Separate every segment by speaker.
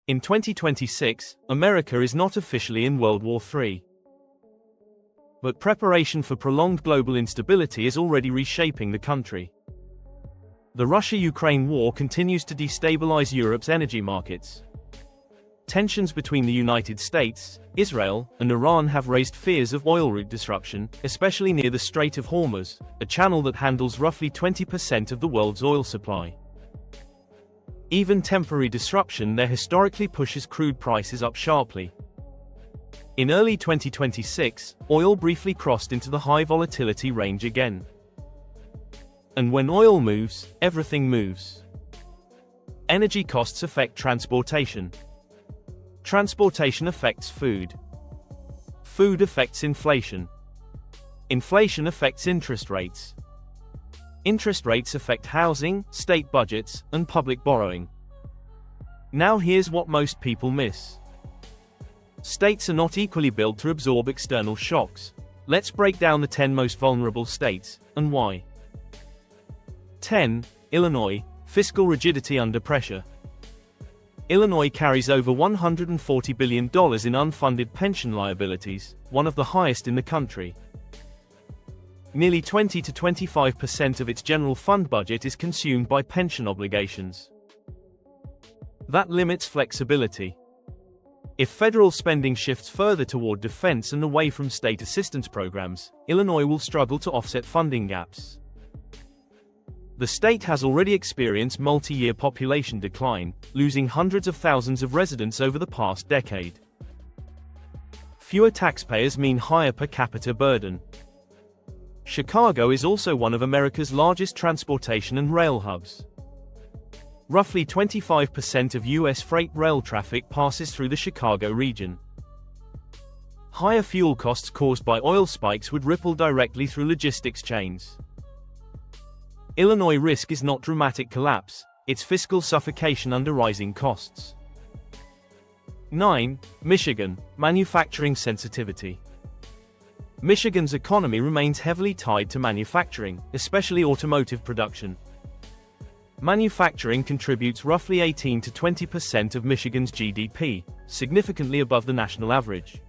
Speaker 1: In 2026, America is not officially in World War III. But preparation for prolonged global instability is already reshaping the country. The Russia-Ukraine war continues to destabilize Europe's energy markets. Tensions between the United States, Israel, and Iran have raised fears of oil route disruption, especially near the Strait of Hormuz, a channel that handles roughly 20% of the world's oil supply. Even temporary disruption there historically pushes crude prices up sharply. In early 2026, oil briefly crossed into the high volatility range again. And when oil moves, everything moves. Energy costs affect transportation. Transportation affects food. Food affects inflation. Inflation affects interest rates. Interest rates affect housing, state budgets, and public borrowing. Now here's what most people miss. States are not equally built to absorb external shocks. Let's break down the 10 most vulnerable states, and why. 10. Illinois, fiscal rigidity under pressure. Illinois carries over $140 billion in unfunded pension liabilities, one of the highest in the country. Nearly 20 to 25% of its general fund budget is consumed by pension obligations. That limits flexibility. If federal spending shifts further toward defense and away from state assistance programs, Illinois will struggle to offset funding gaps. The state has already experienced multi-year population decline, losing hundreds of thousands of residents over the past decade. Fewer taxpayers mean higher per capita burden. Chicago is also one of America's largest transportation and rail hubs. Roughly 25% of U.S. freight rail traffic passes through the Chicago region. Higher fuel costs caused by oil spikes would ripple directly through logistics chains. Illinois' risk is not dramatic collapse, it's fiscal suffocation under rising costs. 9. Michigan, manufacturing sensitivity. Michigan's economy remains heavily tied to manufacturing, especially automotive production. Manufacturing contributes roughly 18 to 20% of Michigan's GDP, significantly above the national average.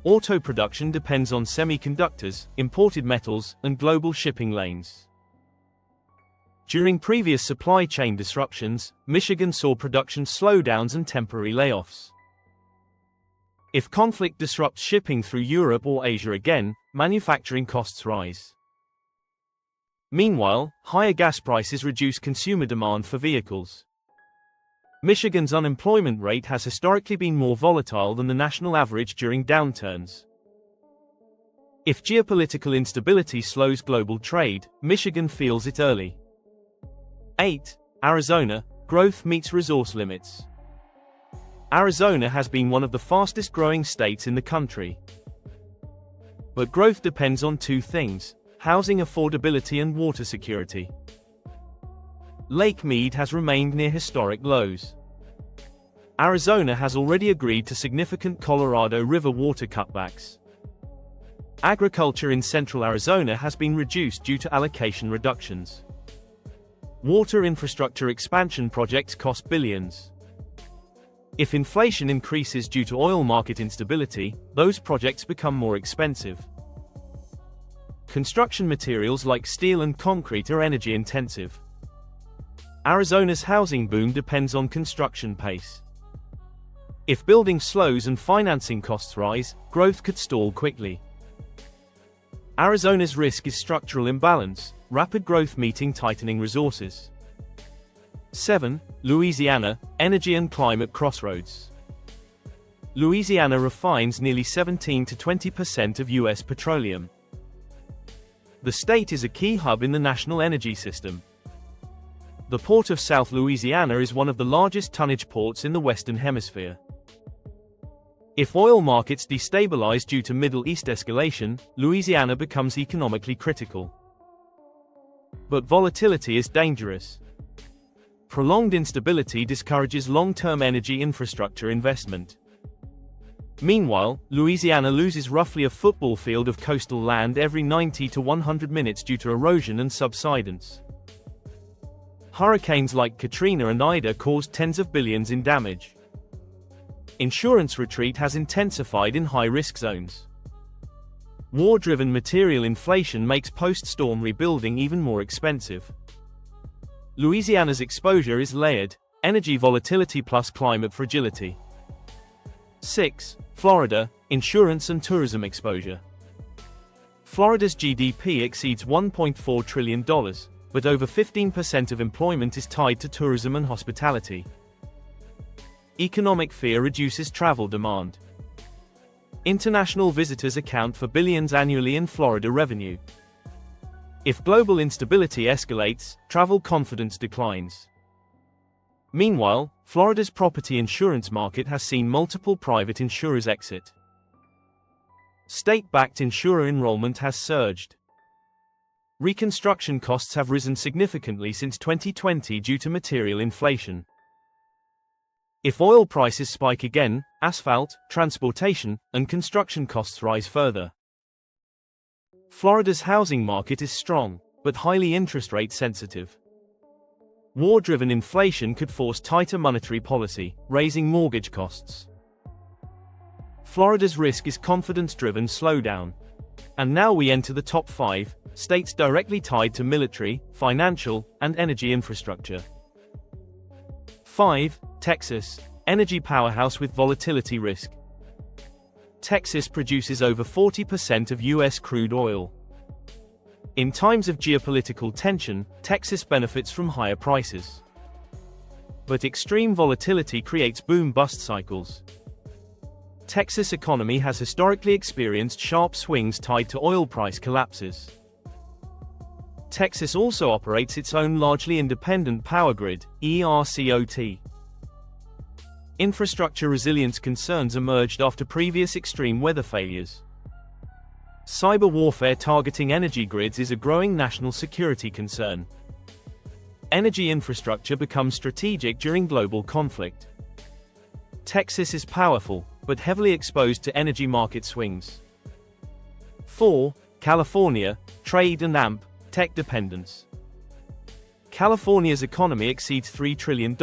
Speaker 1: Auto production depends on semiconductors, imported metals, and global shipping lanes. During previous supply chain disruptions, Michigan saw production slowdowns and temporary layoffs. If conflict disrupts shipping through Europe or Asia again, manufacturing costs rise. Meanwhile, higher gas prices reduce consumer demand for vehicles. Michigan's unemployment rate has historically been more volatile than the national average during downturns. If geopolitical instability slows global trade, Michigan feels it early. 8. Arizona, growth meets resource limits. Arizona has been one of the fastest growing states in the country. But growth depends on two things: housing affordability and water security. Lake Mead has remained near historic lows. Arizona has already agreed to significant Colorado River water cutbacks. Agriculture in central Arizona has been reduced due to allocation reductions. Water infrastructure expansion projects cost billions. If inflation increases due to oil market instability, those projects become more expensive. Construction materials like steel and concrete are energy intensive. Arizona's housing boom depends on construction pace. If building slows and financing costs rise, growth could stall quickly. Arizona's risk is structural imbalance, rapid growth meeting tightening resources. 7. Louisiana, energy and climate crossroads. Louisiana refines nearly 17 to 20% of U.S. petroleum. The state is a key hub in the national energy system. The port of South Louisiana is one of the largest tonnage ports in the Western Hemisphere. If oil markets destabilize due to Middle East escalation, Louisiana becomes economically critical. But volatility is dangerous. Prolonged instability discourages long-term energy infrastructure investment. Meanwhile, Louisiana loses roughly a football field of coastal land every 90 to 100 minutes due to erosion and subsidence. Hurricanes like Katrina and Ida caused tens of billions in damage. Insurance retreat has intensified in high-risk zones. War-driven material inflation makes post-storm rebuilding even more expensive. Louisiana's exposure is layered: energy volatility plus climate fragility. 6. Florida, insurance and tourism exposure. Florida's GDP exceeds $1.4 trillion, but over 15% of employment is tied to tourism and hospitality. Economic fear reduces travel demand. International visitors account for billions annually in Florida revenue. If global instability escalates, travel confidence declines. Meanwhile, Florida's property insurance market has seen multiple private insurers exit. State-backed insurer enrollment has surged. Reconstruction costs have risen significantly since 2020 due to material inflation. If oil prices spike again, asphalt, transportation, and construction costs rise further. Florida's housing market is strong, but highly interest rate sensitive. War-driven inflation could force tighter monetary policy, raising mortgage costs. Florida's risk is confidence-driven slowdown. And now we enter the top 5 states directly tied to military, financial, and energy infrastructure. 5. Texas, energy powerhouse with volatility risk. Texas produces over 40% of U.S. crude oil. In times of geopolitical tension, Texas benefits from higher prices. But extreme volatility creates boom-bust cycles. Texas' economy has historically experienced sharp swings tied to oil price collapses. Texas also operates its own largely independent power grid, ERCOT. Infrastructure resilience concerns emerged after previous extreme weather failures. Cyber warfare targeting energy grids is a growing national security concern. Energy infrastructure becomes strategic during global conflict. Texas is powerful, but heavily exposed to energy market swings. 4. California, trade and tech dependence. California's economy exceeds $3 trillion,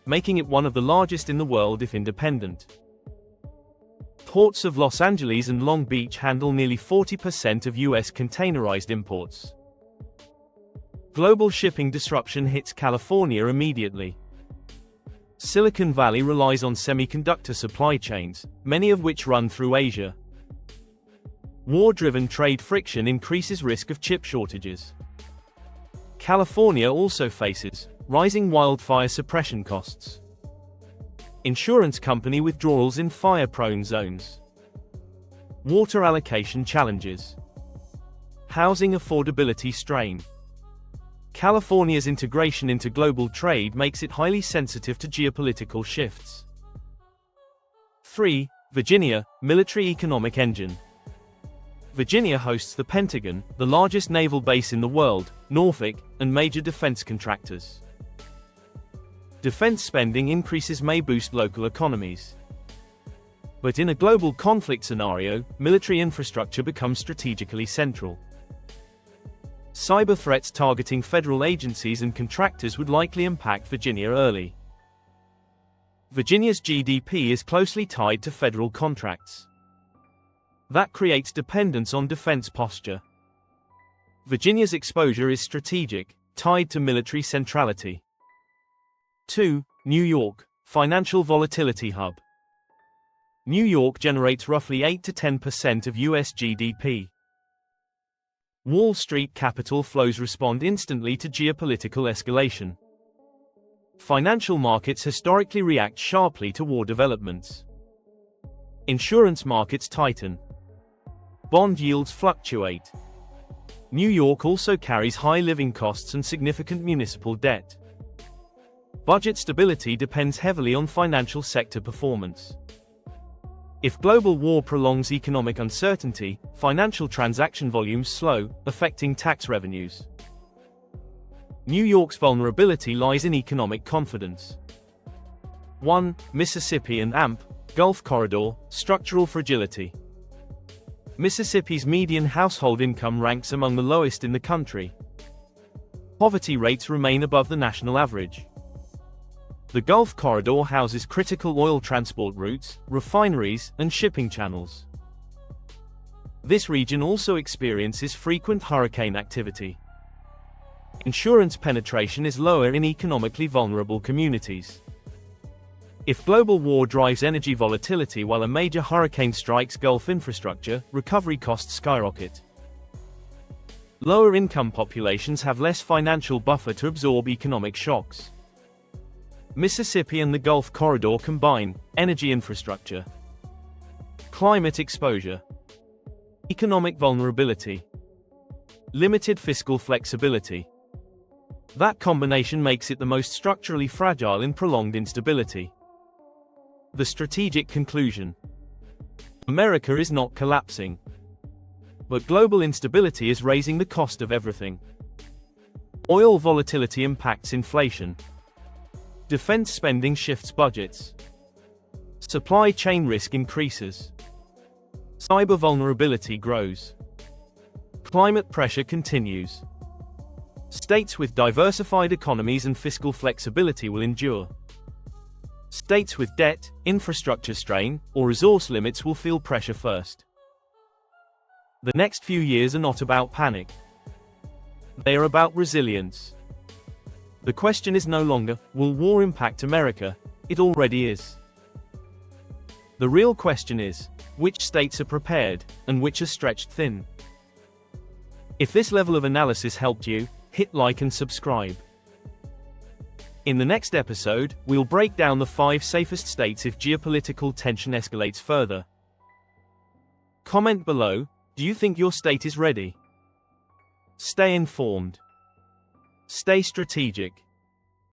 Speaker 1: making it one of the largest in the world if independent. Ports of Los Angeles and Long Beach handle nearly 40% of U.S. containerized imports. Global shipping disruption hits California immediately. Silicon Valley relies on semiconductor supply chains, many of which run through Asia. War-driven trade friction increases risk of chip shortages. California also faces rising wildfire suppression costs. Insurance company withdrawals in fire-prone zones. Water allocation challenges. Housing affordability strain. California's integration into global trade makes it highly sensitive to geopolitical shifts. 3. Virginia, military economic engine. Virginia hosts the Pentagon, the largest naval base in the world, Norfolk, and major defense contractors. Defense spending increases may boost local economies. But in a global conflict scenario, military infrastructure becomes strategically central. Cyber threats targeting federal agencies and contractors would likely impact Virginia early. Virginia's GDP is closely tied to federal contracts. That creates dependence on defense posture. Virginia's exposure is strategic, tied to military centrality. 2. New York, financial volatility hub. New York generates roughly 8 to 10% of U.S. GDP. Wall Street capital flows respond instantly to geopolitical escalation. Financial markets historically react sharply to war developments. Insurance markets tighten. Bond yields fluctuate. New York also carries high living costs and significant municipal debt. Budget stability depends heavily on financial sector performance. If global war prolongs economic uncertainty, financial transaction volumes slow, affecting tax revenues. New York's vulnerability lies in economic confidence. 1. Mississippi and Gulf Corridor, structural fragility. Mississippi's median household income ranks among the lowest in the country. Poverty rates remain above the national average. The Gulf Corridor houses critical oil transport routes, refineries, and shipping channels. This region also experiences frequent hurricane activity. Insurance penetration is lower in economically vulnerable communities. If global war drives energy volatility while a major hurricane strikes Gulf infrastructure, recovery costs skyrocket. Lower income populations have less financial buffer to absorb economic shocks. Mississippi and the Gulf Corridor combine energy infrastructure, climate exposure, economic vulnerability, limited fiscal flexibility. That combination makes it the most structurally fragile in prolonged instability. The strategic conclusion: America is not collapsing, but global instability is raising the cost of everything. Oil volatility impacts inflation. Defense spending shifts budgets. Supply chain risk increases. Cyber vulnerability grows. Climate pressure continues. States with diversified economies and fiscal flexibility will endure. States with debt, infrastructure strain, or resource limits will feel pressure first. The next few years are not about panic. They are about resilience. The question is no longer, will war impact America? It already is. The real question is, which states are prepared, and which are stretched thin? If this level of analysis helped you, hit like and subscribe. In the next episode, we'll break down the 5 safest states if geopolitical tension escalates further. Comment below, do you think your state is ready? Stay informed. Stay strategic.